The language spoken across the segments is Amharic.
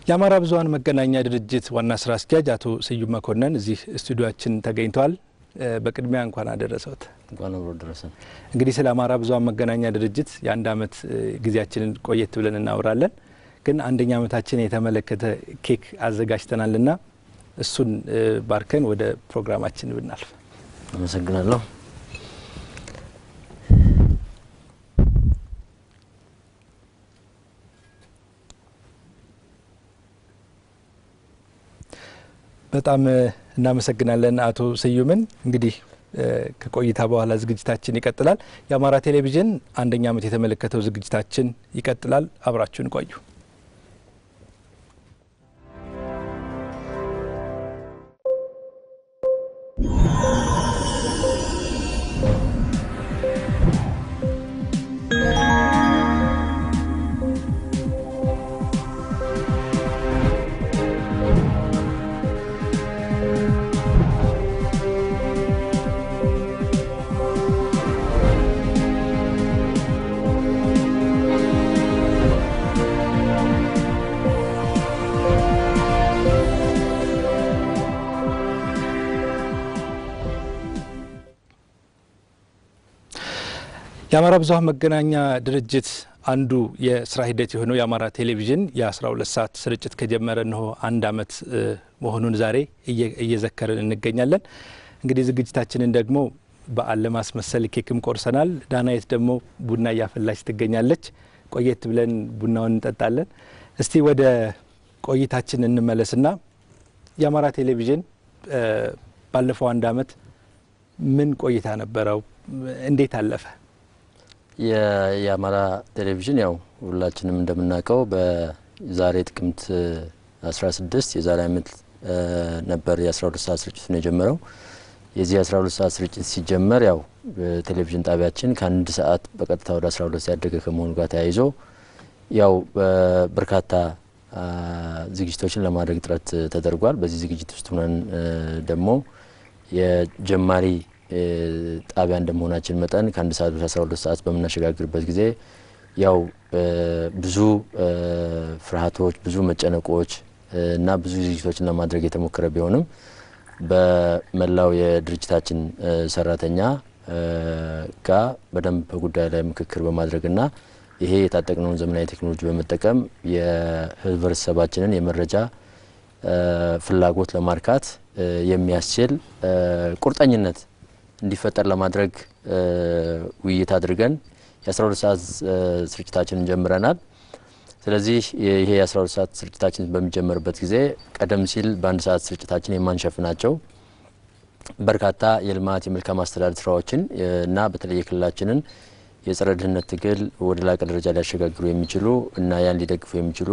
የአማራ ብዙሃን መገናኛ ድርጅት ዋና ስራ አስኪያጅ አቶ ስዩም መኮንን እዚህ ስቱዲዮአችን ተገኝተዋል። በቅድሚያ እንኳን አደረሰዎት። እንኳን አብሮ ደረሰን። እንግዲህ ስለ አማራ ብዙሃን መገናኛ ድርጅት የአንድ አመት ጊዜያችንን ቆየት ብለን እናወራለን። ግን አንደኛ አመታችን የተመለከተ ኬክ አዘጋጅተናልና እሱን ባርከን ወደ ፕሮግራማችን ብናልፍ። አመሰግናለሁ። በጣም እናመሰግናለን አቶ ስዩምን። እንግዲህ ከቆይታ በኋላ ዝግጅታችን ይቀጥላል። የአማራ ቴሌቪዥን አንደኛ አመት የተመለከተው ዝግጅታችን ይቀጥላል። አብራችሁን ቆዩ። የአማራ ብዙሃን መገናኛ ድርጅት አንዱ የስራ ሂደት የሆነው የአማራ ቴሌቪዥን የ12 ሰዓት ስርጭት ከጀመረ ነው አንድ አመት መሆኑን ዛሬ እየዘከረን እንገኛለን። እንግዲህ ዝግጅታችንን ደግሞ በዓል ለማስመሰል ኬክም ቆርሰናል። ዳናይት ደግሞ ቡና እያፈላች ትገኛለች። ቆየት ብለን ቡናውን እንጠጣለን። እስቲ ወደ ቆይታችን እንመለስና የአማራ ቴሌቪዥን ባለፈው አንድ አመት ምን ቆይታ ነበረው? እንዴት አለፈ? የአማራ ቴሌቪዥን ያው ሁላችንም እንደምናውቀው በዛሬ ጥቅምት 16 የዛሬ አመት ነበር የ12 ሰዓት ስርጭቱን የጀመረው። የዚህ 12 ሰዓት ስርጭት ሲጀመር ያው ቴሌቪዥን ጣቢያችን ከአንድ ሰዓት በቀጥታ ወደ 12 ያደገ ከመሆኑ ጋር ተያይዞ ያው በርካታ ዝግጅቶችን ለማድረግ ጥረት ተደርጓል። በዚህ ዝግጅት ውስጥ ሆነን ደግሞ የጀማሪ ጣቢያ እንደመሆናችን መጠን ከአንድ ሰዓት ወደ 12 ሰዓት በመናሸጋግርበት ጊዜ ያው ብዙ ፍርሃቶች፣ ብዙ መጨነቆች እና ብዙ ዝግጅቶችን ለማድረግ የተሞከረ ቢሆንም በመላው የድርጅታችን ሰራተኛ ጋር በደንብ በጉዳዩ ላይ ምክክር በማድረግና ይሄ የታጠቅነውን ዘመናዊ ቴክኖሎጂ በመጠቀም የህብረተሰባችንን የመረጃ ፍላጎት ለማርካት የሚያስችል ቁርጠኝነት እንዲፈጠር ለማድረግ ውይይት አድርገን የ12 ሰዓት ስርጭታችንን ጀምረናል። ስለዚህ ይሄ የ12 ሰዓት ስርጭታችን በሚጀምርበት ጊዜ ቀደም ሲል በአንድ ሰዓት ስርጭታችን የማንሸፍናቸው በርካታ የልማት የመልካም አስተዳደር ስራዎችን እና በተለይ የክልላችንን የጸረ ድህነት ትግል ወደ ላቀ ደረጃ ሊያሸጋግሩ የሚችሉ እና ያን ሊደግፉ የሚችሉ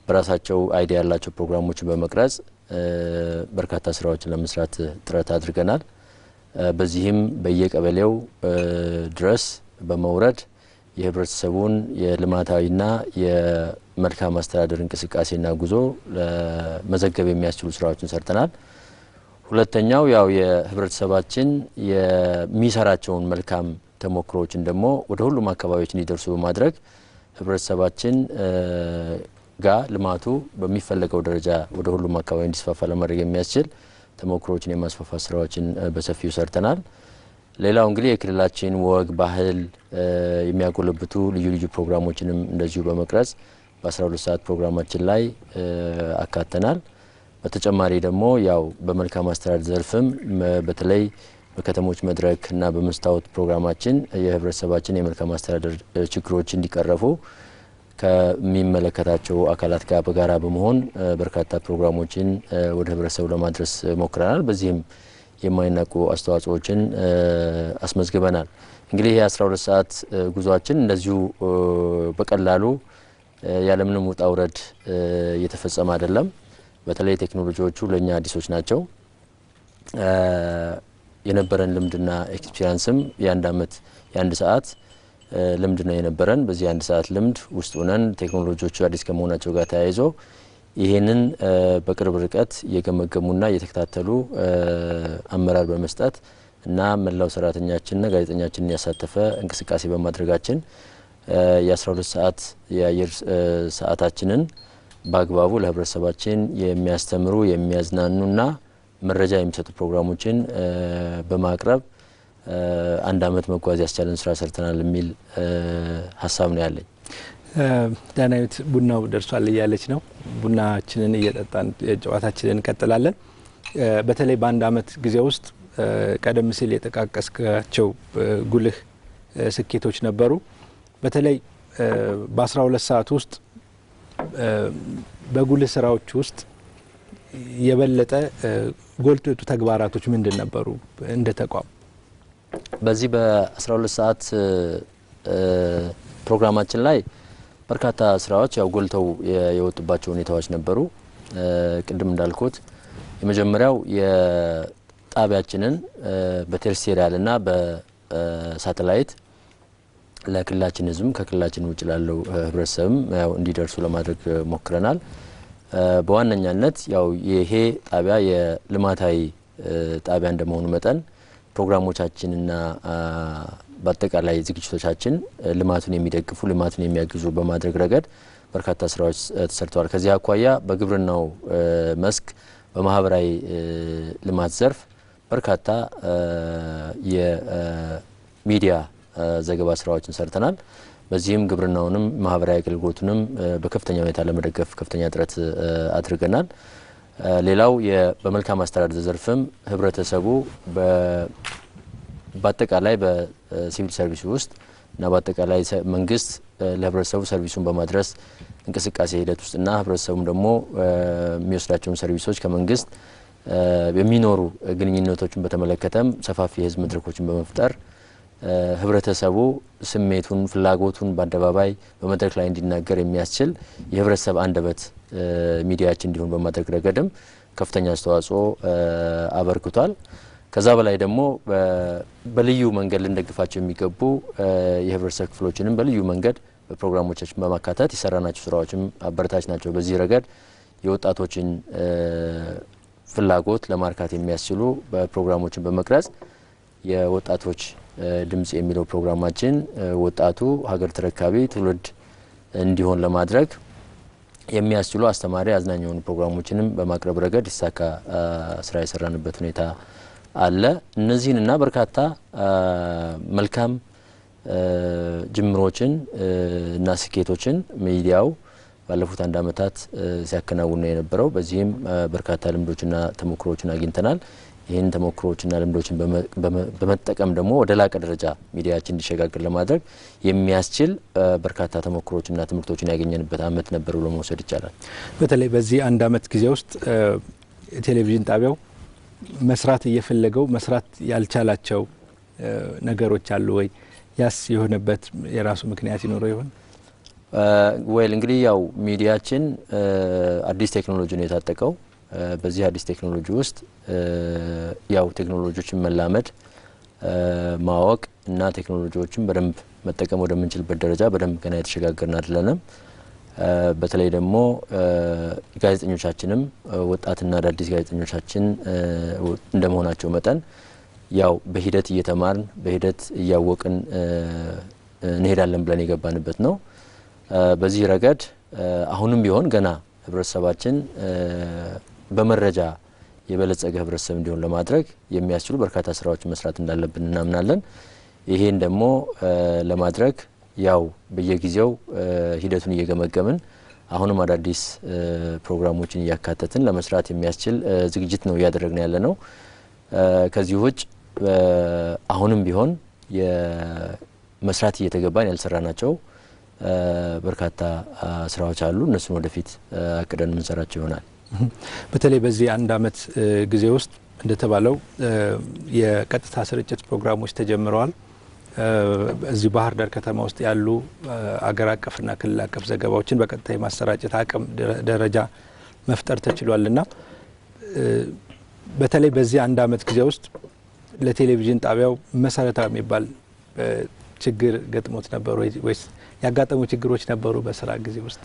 በራሳቸው አይዲያ ያላቸው ፕሮግራሞችን በመቅረጽ በርካታ ስራዎችን ለመስራት ጥረት አድርገናል። በዚህም በየቀበሌው ድረስ በመውረድ የህብረተሰቡን የልማታዊና የመልካም አስተዳደር እንቅስቃሴና ጉዞ ለመዘገብ የሚያስችሉ ስራዎችን ሰርተናል። ሁለተኛው ያው የህብረተሰባችን የሚሰራቸውን መልካም ተሞክሮዎችን ደግሞ ወደ ሁሉም አካባቢዎች እንዲደርሱ በማድረግ ህብረተሰባችን ጋር ልማቱ በሚፈለገው ደረጃ ወደ ሁሉም አካባቢ እንዲስፋፋ ለማድረግ የሚያስችል ተሞክሮዎችን የማስፋፋት ስራዎችን በሰፊው ሰርተናል። ሌላው እንግዲህ የክልላችን ወግ ባህል የሚያጎለብቱ ልዩ ልዩ ፕሮግራሞችንም እንደዚሁ በመቅረጽ በ12 ሰዓት ፕሮግራማችን ላይ አካተናል። በተጨማሪ ደግሞ ያው በመልካም አስተዳደር ዘርፍም በተለይ በከተሞች መድረክ እና በመስታወት ፕሮግራማችን የህብረተሰባችን የመልካም አስተዳደር ችግሮች እንዲቀረፉ ከሚመለከታቸው አካላት ጋር በጋራ በመሆን በርካታ ፕሮግራሞችን ወደ ህብረተሰቡ ለማድረስ ሞክረናል። በዚህም የማይናቁ አስተዋጽኦችን አስመዝግበናል። እንግዲህ የ12 ሰዓት ጉዟችን እንደዚሁ በቀላሉ ያለምንም ውጣ ውረድ እየተፈጸመ አይደለም። በተለይ ቴክኖሎጂዎቹ ለኛ አዲሶች ናቸው። የነበረን ልምድና ኤክስፒሪያንስም የአንድ ሰዓት ልምድ ነው የነበረን። በዚህ አንድ ሰዓት ልምድ ውስጥ ሆነን ቴክኖሎጂዎቹ አዲስ ከመሆናቸው ጋር ተያይዞ ይሄንን በቅርብ ርቀት እየገመገሙና እየተከታተሉ አመራር በመስጠት እና መላው ሰራተኛችንና ጋዜጠኛችንን ያሳተፈ እንቅስቃሴ በማድረጋችን የ12 ሰዓት የአየር ሰዓታችንን በአግባቡ ለህብረተሰባችን የሚያስተምሩ የሚያዝናኑና መረጃ የሚሰጡ ፕሮግራሞችን በማቅረብ አንድ አመት መጓዝ ያስቻለን ስራ ሰርተናል የሚል ሀሳብ ነው ያለኝ። ዳናዊት ቡናው ደርሷል እያለች ነው። ቡናችንን እየጠጣን ጨዋታችንን እንቀጥላለን። በተለይ በአንድ አመት ጊዜ ውስጥ ቀደም ሲል የጠቃቀስካቸው ጉልህ ስኬቶች ነበሩ። በተለይ በ12 ሰዓት ውስጥ በጉልህ ስራዎች ውስጥ የበለጠ ጎልቶ የወጡ ተግባራቶች ምንድን ነበሩ እንደ ተቋም? በዚህ በ12 ሰዓት ፕሮግራማችን ላይ በርካታ ስራዎች ያው ጎልተው የወጡባቸው ሁኔታዎች ነበሩ። ቅድም እንዳልኩት የመጀመሪያው የጣቢያችንን በቴሌስቴሪያልና በሳተላይት ለክልላችን ህዝብ ከክልላችን ውጭ ላለው ህብረተሰብም ያው እንዲደርሱ ለማድረግ ሞክረናል። በዋነኛነት ያው ይሄ ጣቢያ የልማታዊ ጣቢያ እንደመሆኑ መጠን ፕሮግራሞቻችንና በአጠቃላይ ዝግጅቶቻችን ልማቱን የሚደግፉ ልማቱን የሚያግዙ በማድረግ ረገድ በርካታ ስራዎች ተሰርተዋል። ከዚህ አኳያ በግብርናው መስክ በማህበራዊ ልማት ዘርፍ በርካታ የሚዲያ ዘገባ ስራዎችን ሰርተናል። በዚህም ግብርናውንም ማህበራዊ አገልግሎቱንም በከፍተኛ ሁኔታ ለመደገፍ ከፍተኛ ጥረት አድርገናል። ሌላው በመልካም አስተዳደር ዘርፍም ህብረተሰቡ በአጠቃላይ በሲቪል ሰርቪስ ውስጥ እና በአጠቃላይ መንግስት ለህብረተሰቡ ሰርቪሱን በማድረስ እንቅስቃሴ ሂደት ውስጥና ህብረተሰቡም ደግሞ የሚወስዳቸውን ሰርቪሶች ከመንግስት የሚኖሩ ግንኙነቶችን በተመለከተም ሰፋፊ የህዝብ መድረኮችን በመፍጠር ህብረተሰቡ ስሜቱን ፍላጎቱን በአደባባይ በመድረክ ላይ እንዲናገር የሚያስችል የህብረተሰብ አንደበት ሚዲያችን እንዲሆን በማድረግ ረገድም ከፍተኛ አስተዋጽኦ አበርክቷል። ከዛ በላይ ደግሞ በልዩ መንገድ ልንደግፋቸው የሚገቡ የህብረተሰብ ክፍሎችንም በልዩ መንገድ በፕሮግራሞቻችን በማካተት የሰራናቸው ስራዎችም አበረታች ናቸው። በዚህ ረገድ የወጣቶችን ፍላጎት ለማርካት የሚያስችሉ በፕሮግራሞችን በመቅረጽ የወጣቶች ድምጽ የሚለው ፕሮግራማችን ወጣቱ ሀገር ተረካቢ ትውልድ እንዲሆን ለማድረግ የሚያስችሉ አስተማሪ አዝናኝ የሆኑ ፕሮግራሞችንም በማቅረብ ረገድ ይሳካ ስራ የሰራንበት ሁኔታ አለ። እነዚህንና በርካታ መልካም ጅምሮችን እና ስኬቶችን ሚዲያው ባለፉት አንድ አመታት ሲያከናውን ነው የነበረው። በዚህም በርካታ ልምዶችና ተሞክሮዎችን አግኝተናል። ይህን ተሞክሮዎችና ልምዶችን በመጠቀም ደግሞ ወደ ላቀ ደረጃ ሚዲያችን እንዲሸጋገር ለማድረግ የሚያስችል በርካታ ተሞክሮዎችና ትምህርቶችን ያገኘንበት አመት ነበር ብሎ መውሰድ ይቻላል። በተለይ በዚህ አንድ አመት ጊዜ ውስጥ ቴሌቪዥን ጣቢያው መስራት እየፈለገው መስራት ያልቻላቸው ነገሮች አሉ ወይ? ያስ የሆነበት የራሱ ምክንያት ይኖረው ይሆን? ወይል እንግዲህ ያው ሚዲያችን አዲስ ቴክኖሎጂ ነው የታጠቀው። በዚህ አዲስ ቴክኖሎጂ ውስጥ ያው ቴክኖሎጂዎችን መላመድ ማወቅ እና ቴክኖሎጂዎችን በደንብ መጠቀም ወደምንችልበት ደረጃ በደንብ ገና የተሸጋገርን አይደለንም። በተለይ ደግሞ ጋዜጠኞቻችንም ወጣትና አዳዲስ ጋዜጠኞቻችን እንደመሆናቸው መጠን ያው በሂደት እየተማርን በሂደት እያወቅን እንሄዳለን ብለን የገባንበት ነው። በዚህ ረገድ አሁንም ቢሆን ገና ህብረተሰባችን በመረጃ የበለጸገ ህብረተሰብ እንዲሆን ለማድረግ የሚያስችሉ በርካታ ስራዎችን መስራት እንዳለብን እናምናለን። ይሄን ደግሞ ለማድረግ ያው በየጊዜው ሂደቱን እየገመገምን አሁንም አዳዲስ ፕሮግራሞችን እያካተትን ለመስራት የሚያስችል ዝግጅት ነው እያደረግን ያለ ነው። ከዚህ ውጭ አሁንም ቢሆን የመስራት እየተገባን ያልሰራናቸው በርካታ ስራዎች አሉ። እነሱን ወደፊት አቅደን ምንሰራቸው ይሆናል። በተለይ በዚህ አንድ አመት ጊዜ ውስጥ እንደተባለው የቀጥታ ስርጭት ፕሮግራሞች ተጀምረዋል። እዚህ ባህር ዳር ከተማ ውስጥ ያሉ አገር አቀፍና ክልል አቀፍ ዘገባዎችን በቀጥታ የማሰራጨት አቅም ደረጃ መፍጠር ተችሏልና በተለይ በዚህ አንድ አመት ጊዜ ውስጥ ለቴሌቪዥን ጣቢያው መሰረታዊ የሚባል ችግር ገጥሞት ነበር ወይስ ያጋጠሙ ችግሮች ነበሩ በስራ ጊዜ ውስጥ?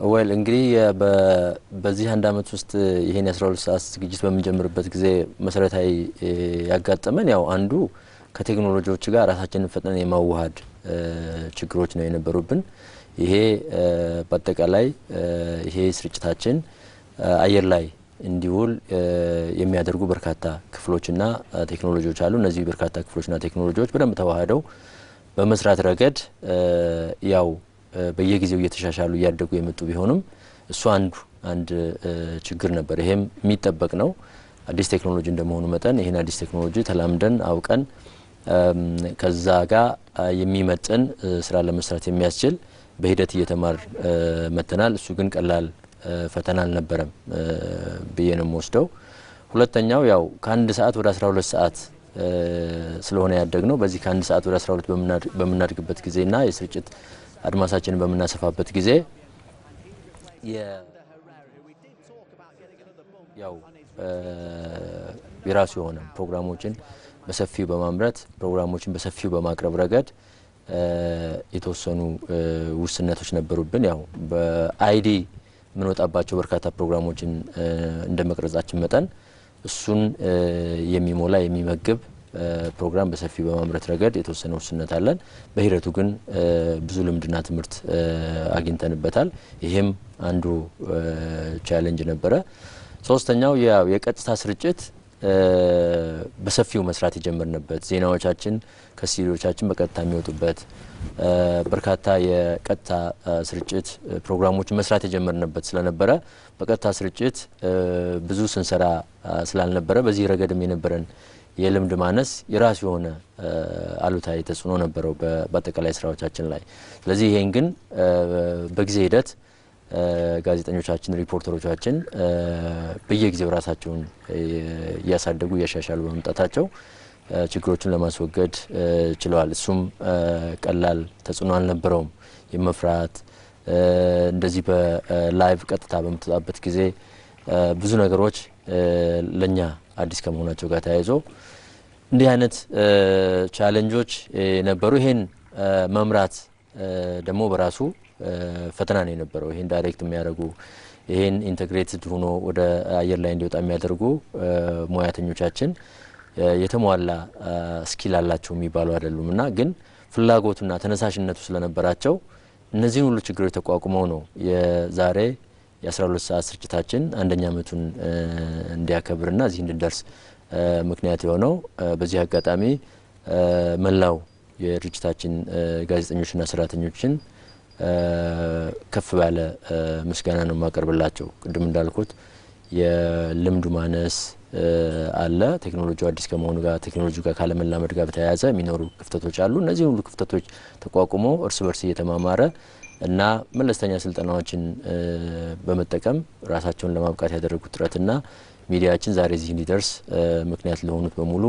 ወል እንግዲህ በዚህ አንድ አመት ውስጥ ይሄን 12 ሰዓት ዝግጅት በመጀመርበት ጊዜ መሰረታዊ ያጋጠመን ያው አንዱ ከቴክኖሎጂዎች ጋር ራሳችንን ፈጥነን የማዋሃድ ችግሮች ነው የነበሩብን። ይሄ በአጠቃላይ ይሄ ስርጭታችን አየር ላይ እንዲውል የሚያደርጉ በርካታ ክፍሎችና ቴክኖሎጂዎች አሉ። እነዚህ በርካታ ክፍሎችና ቴክኖሎጂዎች በደንብ ተዋህደው በመስራት ረገድ ያው በየጊዜው እየተሻሻሉ እያደጉ የመጡ ቢሆንም እሱ አንድ ችግር ነበር። ይሄም የሚጠበቅ ነው። አዲስ ቴክኖሎጂ እንደመሆኑ መጠን ይሄን አዲስ ቴክኖሎጂ ተላምደን አውቀን ከዛ ጋር የሚመጥን ስራ ለመስራት የሚያስችል በሂደት እየተማር መተናል። እሱ ግን ቀላል ፈተና አልነበረም ብዬ ነው የምወስደው። ሁለተኛው ያው ከ1 ሰዓት ወደ 12 ሰዓት ስለሆነ ያደግነው በዚህ ከ1 ሰዓት ወደ 12 በምናድግበት ጊዜና የስርጭት አድማሳችንን በምናሰፋበት ጊዜ ያው የራሱ የሆነ ፕሮግራሞችን በሰፊው በማምረት ፕሮግራሞችን በሰፊው በማቅረብ ረገድ የተወሰኑ ውስንነቶች ነበሩብን። ያው በአይዲ ምን ወጣባቸው በርካታ ፕሮግራሞችን እንደመቅረጻችን መጠን እሱን የሚሞላ የሚመግብ ፕሮግራም በሰፊው በማምረት ረገድ የተወሰነ ውስንነት አለን። በሂደቱ ግን ብዙ ልምድና ትምህርት አግኝተንበታል። ይሄም አንዱ ቻሌንጅ ነበረ። ሶስተኛው ያው የቀጥታ ስርጭት በሰፊው መስራት የጀመርንበት ዜናዎቻችን ከስቱዲዮቻችን በቀጥታ የሚወጡበት በርካታ የቀጥታ ስርጭት ፕሮግራሞችን መስራት የጀመርንበት ስለነበረ በቀጥታ ስርጭት ብዙ ስንሰራ ስላልነበረ በዚህ ረገድም የነበረን የልምድ ማነስ የራሱ የሆነ አሉታዊ ተጽዕኖ ነበረው በአጠቃላይ ስራዎቻችን ላይ። ስለዚህ ይሄን ግን በጊዜ ሂደት ጋዜጠኞቻችን ሪፖርተሮቻችን በየጊዜው ራሳቸውን እያሳደጉ እያሻሻሉ በመምጣታቸው ችግሮችን ለማስወገድ ችለዋል። እሱም ቀላል ተጽዕኖ አልነበረውም። የመፍራት እንደዚህ በላይቭ ቀጥታ በምትጣበት ጊዜ ብዙ ነገሮች ለኛ አዲስ ከመሆናቸው ጋር ተያይዞ እንዲህ አይነት ቻሌንጆች ነበሩ። ይሄን መምራት ደግሞ በራሱ ፈተና ነው የነበረው። ይሄን ዳይሬክት የሚያደርጉ ይሄን ኢንተግሬትድ ሆኖ ወደ አየር ላይ እንዲወጣ የሚያደርጉ ሙያተኞቻችን የተሟላ ስኪል አላቸው የሚባሉ አይደሉም እና ግን ፍላጎቱና ተነሳሽነቱ ስለነበራቸው እነዚህን ሁሉ ችግሮች ተቋቁመው ነው የዛሬ የ12 ሰዓት ስርጭታችን አንደኛ ዓመቱን እንዲያከብርና እዚህ እንድንደርስ ምክንያት የሆነው። በዚህ አጋጣሚ መላው የድርጅታችን ጋዜጠኞችና ሰራተኞችን ከፍ ባለ ምስጋና ነው ማቀርብላቸው። ቅድም እንዳልኩት የልምዱ ማነስ አለ። ቴክኖሎጂው አዲስ ከመሆኑ ጋር ቴክኖሎጂው ጋር ካለመላመድ ጋር በተያያዘ የሚኖሩ ክፍተቶች አሉ። እነዚህ ሁሉ ክፍተቶች ተቋቁሞ እርስ በርስ እየተማማረ እና መለስተኛ ስልጠናዎችን በመጠቀም ራሳቸውን ለማብቃት ያደረጉት ጥረትና ሚዲያችን ዛሬ እዚህ እንዲደርስ ምክንያት ለሆኑት በሙሉ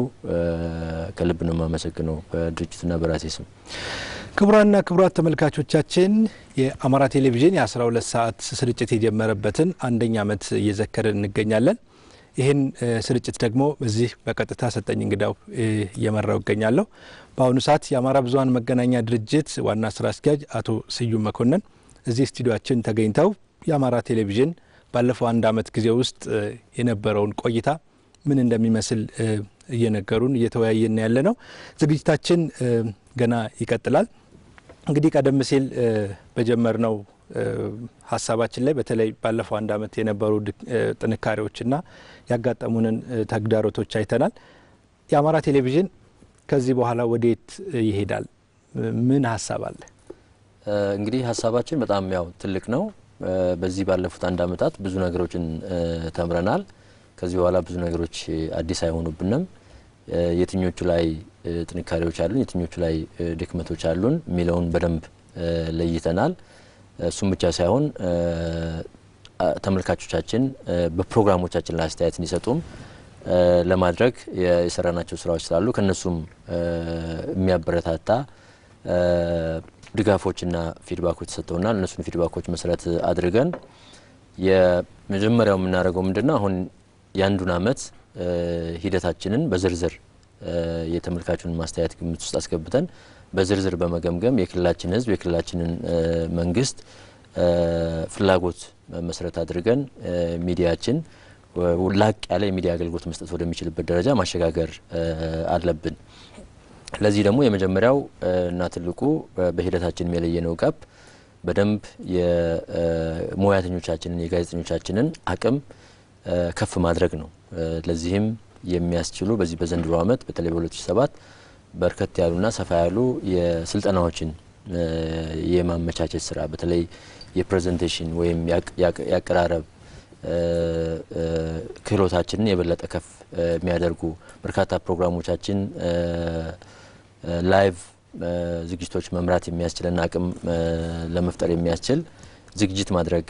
ከልብ ነው የማመሰግነው በድርጅቱና በራሴ ስም። ክቡራንና ክቡራት ተመልካቾቻችን የአማራ ቴሌቪዥን የ12 ሰዓት ስርጭት የጀመረበትን አንደኛ ዓመት እየዘከርን እንገኛለን። ይህን ስርጭት ደግሞ በዚህ በቀጥታ ሰጠኝ እንግዳው እየመራው እገኛለሁ። በአሁኑ ሰዓት የአማራ ብዙኃን መገናኛ ድርጅት ዋና ስራ አስኪያጅ አቶ ስዩም መኮንን እዚህ ስቱዲዮአችን ተገኝተው የአማራ ቴሌቪዥን ባለፈው አንድ ዓመት ጊዜ ውስጥ የነበረውን ቆይታ ምን እንደሚመስል እየነገሩን እየተወያየን ያለ ነው። ዝግጅታችን ገና ይቀጥላል። እንግዲህ ቀደም ሲል በጀመርነው ሀሳባችን ላይ በተለይ ባለፈው አንድ ዓመት የነበሩ ጥንካሬዎችና ያጋጠሙንን ተግዳሮቶች አይተናል። የአማራ ቴሌቪዥን ከዚህ በኋላ ወዴት ይሄዳል? ምን ሀሳብ አለ? እንግዲህ ሀሳባችን በጣም ያው ትልቅ ነው። በዚህ ባለፉት አንድ ዓመታት ብዙ ነገሮችን ተምረናል። ከዚህ በኋላ ብዙ ነገሮች አዲስ አይሆኑብንም። የትኞቹ ላይ ጥንካሬዎች አሉን፣ የትኞቹ ላይ ድክመቶች አሉን የሚለውን በደንብ ለይተናል። እሱም ብቻ ሳይሆን ተመልካቾቻችን በፕሮግራሞቻችን ላይ አስተያየት እንዲሰጡም ለማድረግ የሰራናቸው ስራዎች ስላሉ ከነሱም የሚያበረታታ ድጋፎችና ፊድባኮች ተሰጥተውናል። እነሱን ፊድባኮች መሰረት አድርገን የመጀመሪያው የምናደርገው ምንድነው አሁን ያንዱን ዓመት ሂደታችንን በዝርዝር የተመልካቹን ማስተያየት ግምት ውስጥ አስገብተን በዝርዝር በመገምገም የክልላችን ሕዝብ የክልላችንን መንግስት ፍላጎት መሰረት አድርገን ሚዲያችን ላቅ ያለ የሚዲያ አገልግሎት መስጠት ወደሚችልበት ደረጃ ማሸጋገር አለብን። ለዚህ ደግሞ የመጀመሪያው እና ትልቁ በሂደታችን የለየነው ጋፕ በደንብ የሙያተኞቻችንን የጋዜጠኞቻችንን አቅም ከፍ ማድረግ ነው። ለዚህም የሚያስችሉ በዚህ በዘንድሮ ዓመት በተለይ በ2007 በርከት ያሉና ሰፋ ያሉ የስልጠናዎችን የማመቻቸት ስራ በተለይ የፕሬዘንቴሽን ወይም ያቀራረብ ክህሎታችንን የበለጠ ከፍ የሚያደርጉ በርካታ ፕሮግራሞቻችን ላይቭ ዝግጅቶች መምራት የሚያስችልና አቅም ለመፍጠር የሚያስችል ዝግጅት ማድረግ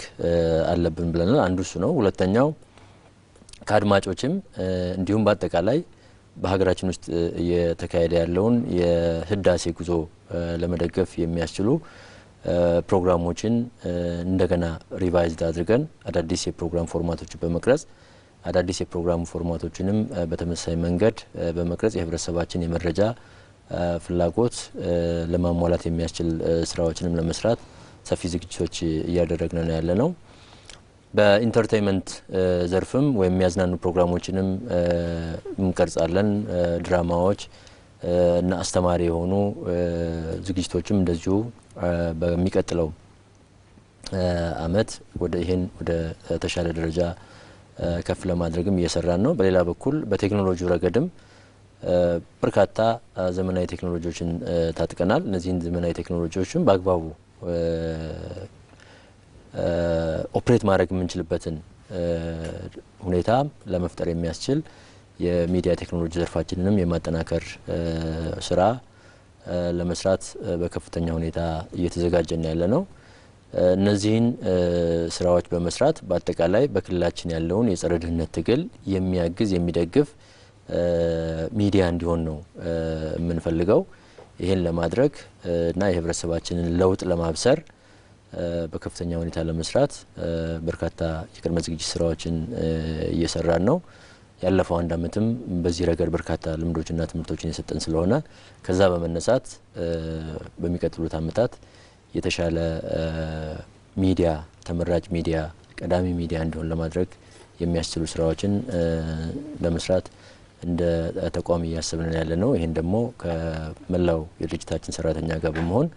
አለብን ብለናል። አንዱ እሱ ነው። ሁለተኛው ከአድማጮችም እንዲሁም በአጠቃላይ በሀገራችን ውስጥ እየተካሄደ ያለውን የህዳሴ ጉዞ ለመደገፍ የሚያስችሉ ፕሮግራሞችን እንደገና ሪቫይዝድ አድርገን አዳዲስ የፕሮግራም ፎርማቶችን በመቅረጽ አዳዲስ የፕሮግራም ፎርማቶችንም በተመሳሳይ መንገድ በመቅረጽ የህብረተሰባችን የመረጃ ፍላጎት ለማሟላት የሚያስችል ስራዎችንም ለመስራት ሰፊ ዝግጅቶች እያደረግን ነው ያለነው። በኢንተርቴይንመንት ዘርፍም ወይም የሚያዝናኑ ፕሮግራሞችንም እንቀርጻለን። ድራማዎች እና አስተማሪ የሆኑ ዝግጅቶችም እንደዚሁ በሚቀጥለው አመት ወደ ተሻለ ደረጃ ከፍ ለማድረግም እየሰራን ነው። በሌላ በኩል በቴክኖሎጂው ረገድም በርካታ ዘመናዊ ቴክኖሎጂዎችን ታጥቀናል። እነዚህን ዘመናዊ ቴክኖሎጂዎችን በአግባቡ ኦፕሬት ማድረግ የምንችልበትን ሁኔታ ለመፍጠር የሚያስችል የሚዲያ ቴክኖሎጂ ዘርፋችንንም የማጠናከር ስራ ለመስራት በከፍተኛ ሁኔታ እየተዘጋጀን ያለ ነው። እነዚህን ስራዎች በመስራት በአጠቃላይ በክልላችን ያለውን የጸረ ድህነት ትግል የሚያግዝ የሚደግፍ ሚዲያ እንዲሆን ነው የምንፈልገው። ይህን ለማድረግ እና የህብረተሰባችንን ለውጥ ለማብሰር በከፍተኛ ሁኔታ ለመስራት በርካታ የቅድመ ዝግጅት ስራዎችን እየሰራን ነው። ያለፈው አንድ አመትም በዚህ ረገድ በርካታ ልምዶችና ትምህርቶችን የሰጠን ስለሆነ ከዛ በመነሳት በሚቀጥሉት አመታት የተሻለ ሚዲያ ተመራጭ ሚዲያ ቀዳሚ ሚዲያ እንዲሆን ለማድረግ የሚያስችሉ ስራዎችን ለመስራት እንደ ተቋም እያሰብን ያለ ነው። ይሄን ደግሞ ከመላው የድርጅታችን ሰራተኛ ጋር በመሆን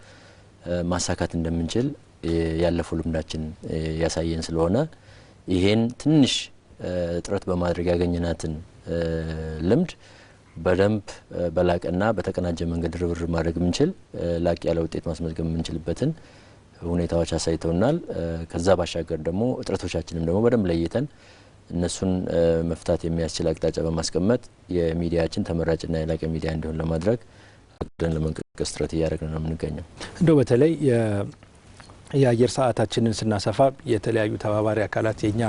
ማሳካት እንደምንችል ያለፈው ልምዳችን ያሳየን ስለሆነ ይሄን ትንሽ ጥረት በማድረግ ያገኘናትን ልምድ በደንብ በላቀና በተቀናጀ መንገድ ርብርብ ማድረግ የምንችል ላቅ ያለ ውጤት ማስመዝገብ የምንችልበትን ሁኔታዎች አሳይተውናል። ከዛ ባሻገር ደግሞ እጥረቶቻችንም ደግሞ በደንብ ለይተን እነሱን መፍታት የሚያስችል አቅጣጫ በማስቀመጥ የሚዲያችን ተመራጭና የላቀ ሚዲያ እንዲሆን ለማድረግ አቅደን ለመንቀሳቀስ ጥረት እያደረግን ነው የምንገኘው። እንደው በተለይ የአየር ሰዓታችንን ስናሰፋ የተለያዩ ተባባሪ አካላት የኛ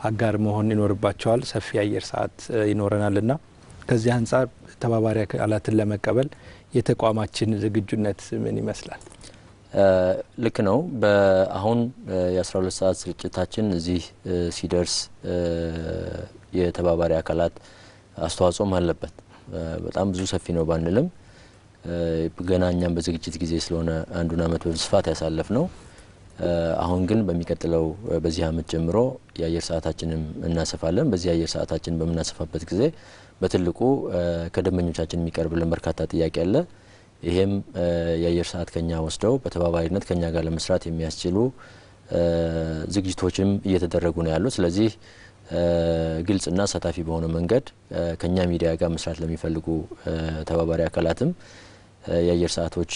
አጋር መሆን ይኖርባቸዋል። ሰፊ የአየር ሰዓት ይኖረናልና ከዚህ አንጻር ተባባሪ አካላትን ለመቀበል የተቋማችን ዝግጁነት ምን ይመስላል? ልክ ነው። በአሁን የ12 ሰዓት ስርጭታችን እዚህ ሲደርስ የተባባሪ አካላት አስተዋጽኦም አለበት። በጣም ብዙ ሰፊ ነው ባንልም ገና እኛም በዝግጅት ጊዜ ስለሆነ አንዱን አመት በስፋት ያሳለፍ ነው። አሁን ግን በሚቀጥለው በዚህ አመት ጀምሮ የአየር ሰዓታችንን እናሰፋለን። በዚህ የአየር ሰዓታችን በምናሰፋበት ጊዜ በትልቁ ከደንበኞቻችን የሚቀርብልን በርካታ ጥያቄ አለ። ይሄም የአየር ሰዓት ከኛ ወስደው በተባባሪነት ከኛ ጋር ለመስራት የሚያስችሉ ዝግጅቶችም እየተደረጉ ነው ያሉት። ስለዚህ ግልጽና አሳታፊ በሆነ መንገድ ከኛ ሚዲያ ጋር መስራት ለሚፈልጉ ተባባሪ አካላትም የአየር ሰዓቶች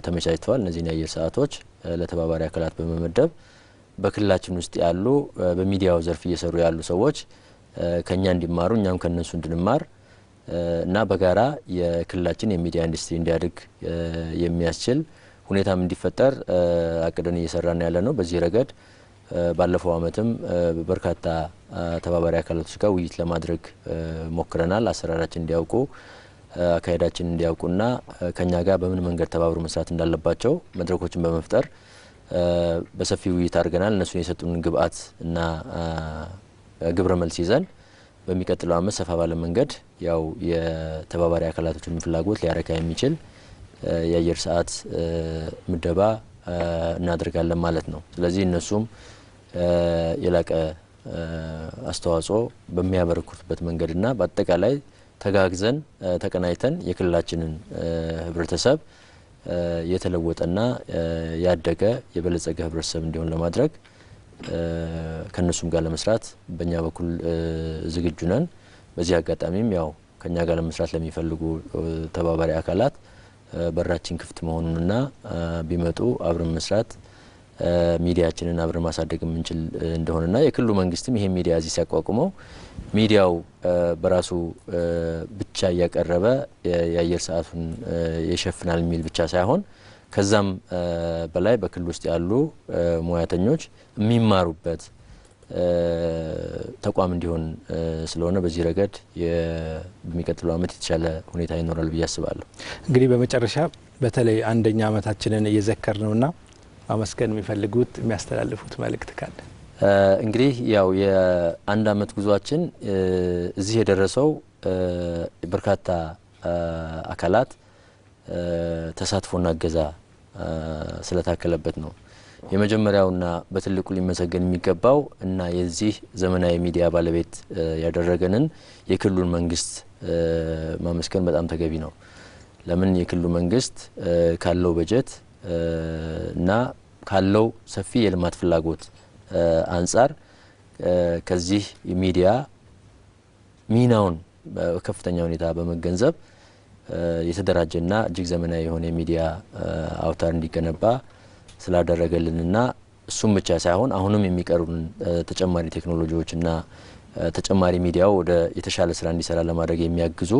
ተመቻችተዋል። እነዚህን የአየር ሰዓቶች ለተባባሪ አካላት በመመደብ በክልላችን ውስጥ ያሉ በሚዲያው ዘርፍ እየሰሩ ያሉ ሰዎች ከኛ እንዲማሩ እኛም ከነሱ እንድንማር እና በጋራ የክልላችን የሚዲያ ኢንዱስትሪ እንዲያድግ የሚያስችል ሁኔታም እንዲፈጠር አቅደን እየሰራን ያለ ነው። በዚህ ረገድ ባለፈው አመትም በርካታ ተባባሪ አካላቶች ጋር ውይይት ለማድረግ ሞክረናል። አሰራራችን እንዲያውቁ አካሄዳችን እንዲያውቁና ከኛ ጋር በምን መንገድ ተባብሮ መስራት እንዳለባቸው መድረኮችን በመፍጠር በሰፊ ውይይት አድርገናል። እነሱን የሰጡን ግብአት እና ግብረ መልስ ይዘን በሚቀጥለው አመት ሰፋ ባለ መንገድ ያው የተባባሪ አካላቶችን ፍላጎት ሊያረካ የሚችል የአየር ሰዓት ምደባ እናደርጋለን ማለት ነው። ስለዚህ እነሱም የላቀ አስተዋጽኦ በሚያበረክቱበት መንገድና በአጠቃላይ ተጋግዘን ተቀናይተን የክልላችንን ህብረተሰብ የተለወጠና ያደገ የበለጸገ ህብረተሰብ እንዲሆን ለማድረግ ከነሱም ጋር ለመስራት በእኛ በኩል ዝግጁ ነን። በዚህ አጋጣሚም ያው ከኛ ጋር ለመስራት ለሚፈልጉ ተባባሪ አካላት በራችን ክፍት መሆኑንና ቢመጡ አብረን መስራት ሚዲያችንን አብረን ማሳደግ የምንችል እንደሆነና የክልሉ መንግስትም ይሄ ሚዲያ እዚህ ሲያቋቁመው ሚዲያው በራሱ ብቻ ያቀረበ የአየር ሰዓቱን ይሸፍናል የሚል ብቻ ሳይሆን ከዛም በላይ በክልሉ ውስጥ ያሉ ሙያተኞች የሚማሩበት ተቋም እንዲሆን ስለሆነ በዚህ ረገድ በሚቀጥለው አመት የተሻለ ሁኔታ ይኖራል ብዬ አስባለሁ። እንግዲህ በመጨረሻ በተለይ አንደኛ አመታችንን እየዘከር ነውና ማመስገን የሚፈልጉት የሚያስተላልፉት መልእክት ካለ? እንግዲህ ያው የአንድ አመት ጉዟችን እዚህ የደረሰው በርካታ አካላት ተሳትፎና እገዛ ስለታከለበት ነው። የመጀመሪያውና በትልቁ ሊመሰገን የሚገባው እና የዚህ ዘመናዊ ሚዲያ ባለቤት ያደረገንን የክልሉን መንግስት ማመስገን በጣም ተገቢ ነው። ለምን የክልሉ መንግስት ካለው በጀት እና ካለው ሰፊ የልማት ፍላጎት አንጻር ከዚህ ሚዲያ ሚናውን በከፍተኛ ሁኔታ በመገንዘብ የተደራጀና እጅግ ዘመናዊ የሆነ ሚዲያ አውታር እንዲገነባ ስላደረገልንና እሱም ብቻ ሳይሆን አሁንም የሚቀሩን ተጨማሪ ቴክኖሎጂዎችና ተጨማሪ ሚዲያው ወደ የተሻለ ስራ እንዲሰራ ለማድረግ የሚያግዙ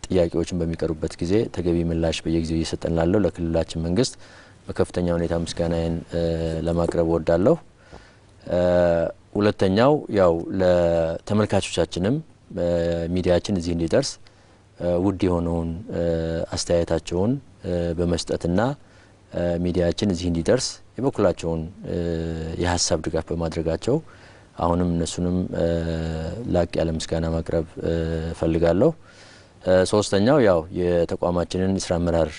ጥያቄዎችን በሚቀሩበት ጊዜ ተገቢ ምላሽ በየጊዜው እየሰጠን ላለው ለክልላችን መንግስት በከፍተኛ ሁኔታ ምስጋናዬን ለማቅረብ ወዳለሁ። ሁለተኛው ያው ለተመልካቾቻችንም ሚዲያችን እዚህ እንዲደርስ ውድ የሆነውን አስተያየታቸውን በመስጠትና ሚዲያችን እዚህ እንዲደርስ የበኩላቸውን የሀሳብ ድጋፍ በማድረጋቸው አሁንም እነሱንም ላቅ ያለ ምስጋና ማቅረብ ፈልጋለሁ። ሶስተኛው ያው የተቋማችንን ስራ አመራር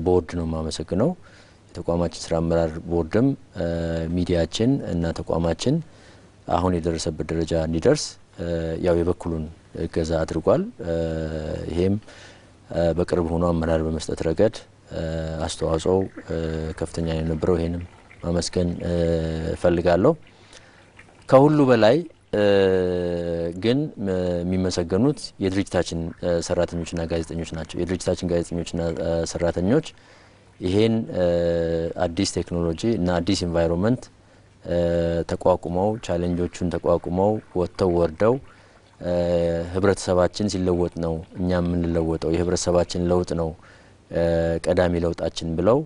ቦርድ ነው ማመሰግነው። የተቋማችን ስራ አመራር ቦርድም ሚዲያችን እና ተቋማችን አሁን የደረሰበት ደረጃ እንዲደርስ ያው የበኩሉን እገዛ አድርጓል። ይሄም በቅርብ ሆኖ አመራር በመስጠት ረገድ አስተዋጽኦ ከፍተኛ የነበረው ይሄንም ማመስገን ፈልጋለሁ። ከሁሉ በላይ ግን የሚመሰገኑት የድርጅታችን ሰራተኞችና ጋዜጠኞች ናቸው። የድርጅታችን ጋዜጠኞችና ሰራተኞች ይሄን አዲስ ቴክኖሎጂ እና አዲስ ኢንቫይሮንመንት ተቋቁመው ቻሌንጆቹን ተቋቁመው ወጥተው ወርደው ህብረተሰባችን ሲለወጥ ነው እኛም የምንለወጠው፣ የህብረተሰባችን ለውጥ ነው ቀዳሚ ለውጣችን ብለው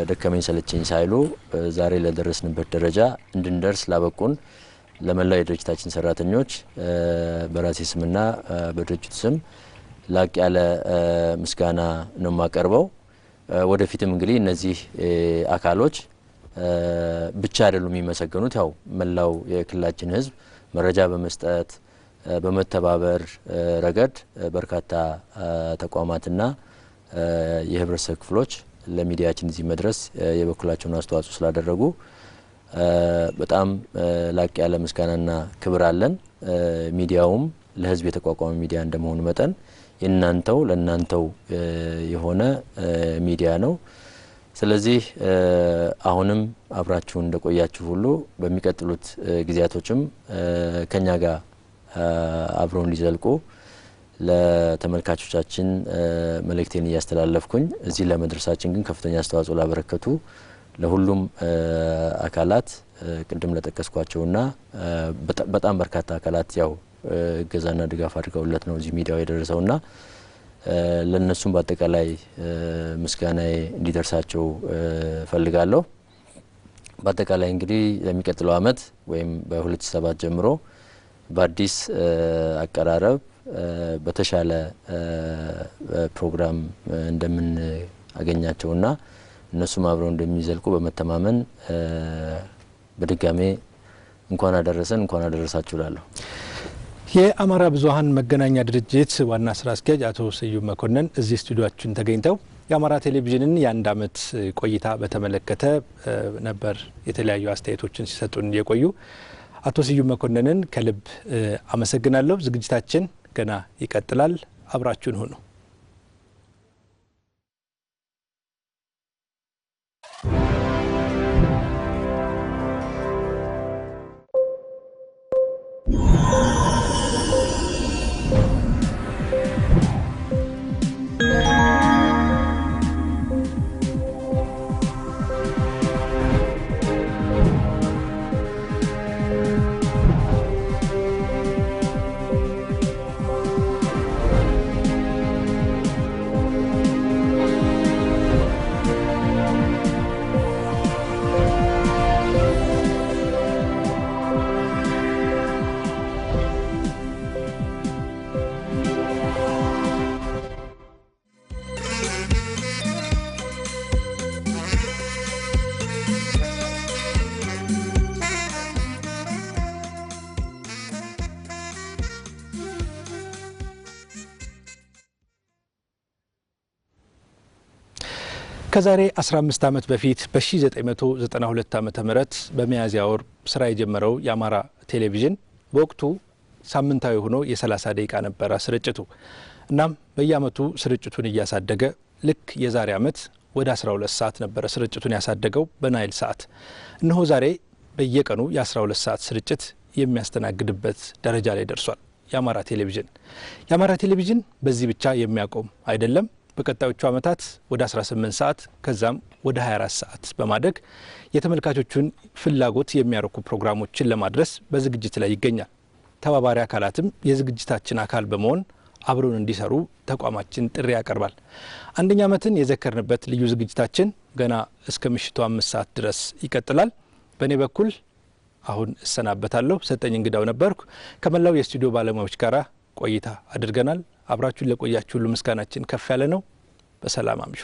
ደከመኝ ሰለቸኝ ሳይሉ ዛሬ ለደረስንበት ደረጃ እንድንደርስ ላበቁን ለመላው የድርጅታችን ሰራተኞች በራሴ ስምና በድርጅቱ ስም ላቅ ያለ ምስጋና ነው የማቀርበው። ወደፊትም እንግዲህ እነዚህ አካሎች ብቻ አይደሉም የሚመሰገኑት። ያው መላው የክልላችን ህዝብ መረጃ በመስጠት በመተባበር ረገድ በርካታ ተቋማትና የህብረተሰብ ክፍሎች ለሚዲያችን እዚህ መድረስ የበኩላቸውን አስተዋጽኦ ስላደረጉ በጣም ላቅ ያለ ምስጋናና ክብር አለን። ሚዲያውም ለህዝብ የተቋቋመ ሚዲያ እንደመሆኑ መጠን የናንተው ለናንተው የሆነ ሚዲያ ነው። ስለዚህ አሁንም አብራችሁ እንደቆያችሁ ሁሉ በሚቀጥሉት ጊዜያቶችም ከኛ ጋር አብረው እንዲዘልቁ ለተመልካቾቻችን መልእክቴን እያስተላለፍኩኝ እዚህ ለመድረሳችን ግን ከፍተኛ አስተዋጽኦ ላበረከቱ ለሁሉም አካላት ቅድም ለጠቀስኳቸውና በጣም በርካታ አካላት ያው እገዛና ድጋፍ አድርገውለት ነው እዚህ ሚዲያው የደረሰውና ለነሱም በአጠቃላይ ምስጋናዬ እንዲደርሳቸው ፈልጋለሁ። በአጠቃላይ እንግዲህ ለሚቀጥለው አመት ወይም በ2007 ጀምሮ በአዲስ አቀራረብ በተሻለ ፕሮግራም እንደምን አገኛቸውና እነሱም አብረው እንደሚዘልቁ በመተማመን በድጋሜ እንኳን አደረሰን እንኳን አደረሳችሁ ላለሁ። የአማራ ብዙሃን መገናኛ ድርጅት ዋና ስራ አስኪያጅ አቶ ስዩም መኮንን እዚህ ስቱዲዮአችን ተገኝተው የአማራ ቴሌቪዥንን የአንድ አመት ቆይታ በተመለከተ ነበር የተለያዩ አስተያየቶችን ሲሰጡን የቆዩ። አቶ ስዩም መኮንንን ከልብ አመሰግናለሁ። ዝግጅታችን ገና ይቀጥላል። አብራችሁን ሁኑ። ከዛሬ 15 ዓመት በፊት በ1992 ዓመተ ምህረት በሚያዝያ ወር ስራ የጀመረው የአማራ ቴሌቪዥን በወቅቱ ሳምንታዊ ሆኖ የ30 ደቂቃ ነበር ስርጭቱ። እናም በየአመቱ ስርጭቱን እያሳደገ ልክ የዛሬ አመት ወደ 12 ሰዓት ነበር ስርጭቱን ያሳደገው በናይል ሰዓት። እነሆ ዛሬ በየቀኑ የ12 ሰዓት ስርጭት የሚያስተናግድበት ደረጃ ላይ ደርሷል የአማራ ቴሌቪዥን። የአማራ ቴሌቪዥን በዚህ ብቻ የሚያቆም አይደለም። በቀጣዮቹ አመታት ወደ 18 ሰዓት ከዛም ወደ 24 ሰዓት በማደግ የተመልካቾቹን ፍላጎት የሚያረኩ ፕሮግራሞችን ለማድረስ በዝግጅት ላይ ይገኛል። ተባባሪ አካላትም የዝግጅታችን አካል በመሆን አብረውን እንዲሰሩ ተቋማችን ጥሪ ያቀርባል። አንደኛ አመትን የዘከርንበት ልዩ ዝግጅታችን ገና እስከ ምሽቱ 5 ሰዓት ድረስ ይቀጥላል። በእኔ በኩል አሁን እሰናበታለሁ። ሰጠኝ እንግዳው ነበርኩ። ከመላው የስቱዲዮ ባለሙያዎች ጋር ቆይታ አድርገናል። አብራችሁን ለቆያችሁ ሁሉ ምስጋናችን ከፍ ያለ ነው። በሰላም አምሹ።